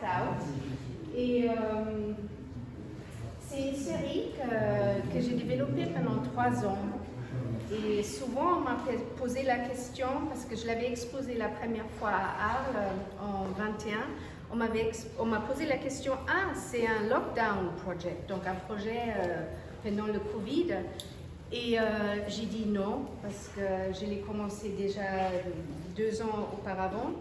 Cat Out. Et c'est une série que j'ai développée pendant 3 ans. Et souvent, on m'a posé la question, parce que je l'avais exposé la première fois à Arles en 21, on m'a posé la question, c'est un lockdown project, donc un projet pendant le Covid. Et j'ai dit non, parce que je l'ai commencé déjà 2 ans auparavant.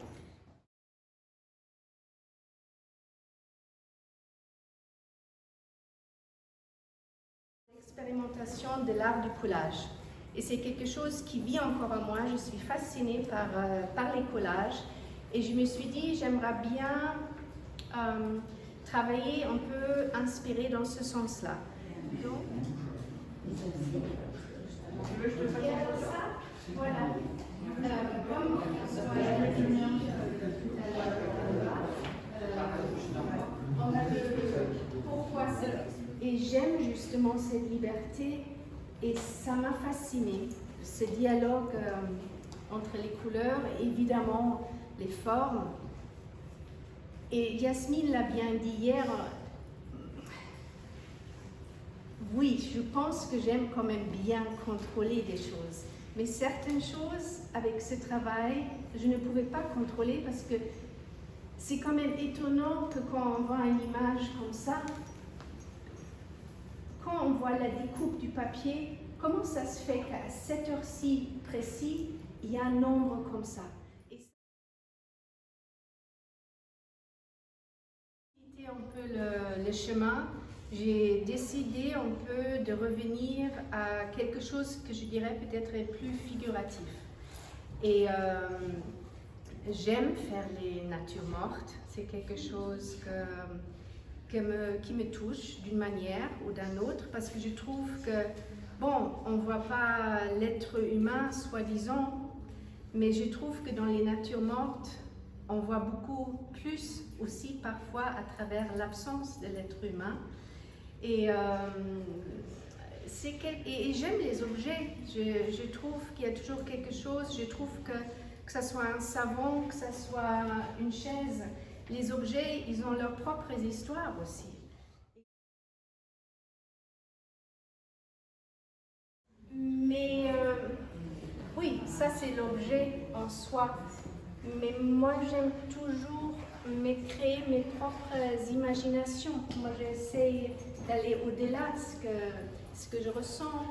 L'expérimentation de l'art du collage. Et c'est quelque chose qui vit encore en moi. Je suis fascinée par les collages. Et je me suis dit, j'aimerais bien travailler un peu inspiré dans ce sens-là. Donc, voilà. Pourquoi ça? Et j'aime justement cette liberté et ça m'a fascinée, ce dialogue entre les couleurs, évidemment les formes. Et Yasmine l'a bien dit hier, oui, je pense que j'aime quand même bien contrôler des choses. Mais certaines choses, avec ce travail, je ne pouvais pas contrôler parce que c'est quand même étonnant que quand on voit une image comme ça, quand on voit la découpe du papier, comment ça se fait qu'à cette heure-ci précis, il y a un nombre comme ça? Et c'était un peu le chemin. J'ai décidé un peu de revenir à quelque chose que je dirais peut-être plus figuratif. Et j'aime faire les natures mortes. C'est quelque chose qui me touche d'une manière ou d'une autre, parce que je trouve que, bon, on ne voit pas l'être humain, soi-disant, mais je trouve que dans les natures mortes, on voit beaucoup plus aussi parfois à travers l'absence de l'être humain. Et j'aime les objets. Je trouve qu'il y a toujours quelque chose. Je trouve que ce soit un savon, que ce soit une chaise, les objets, ils ont leurs propres histoires aussi. Mais oui, ça c'est l'objet en soi. Mais moi j'aime toujours créer mes propres imaginations. Moi j'essaie d'aller au-delà de ce que je ressens.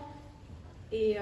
Et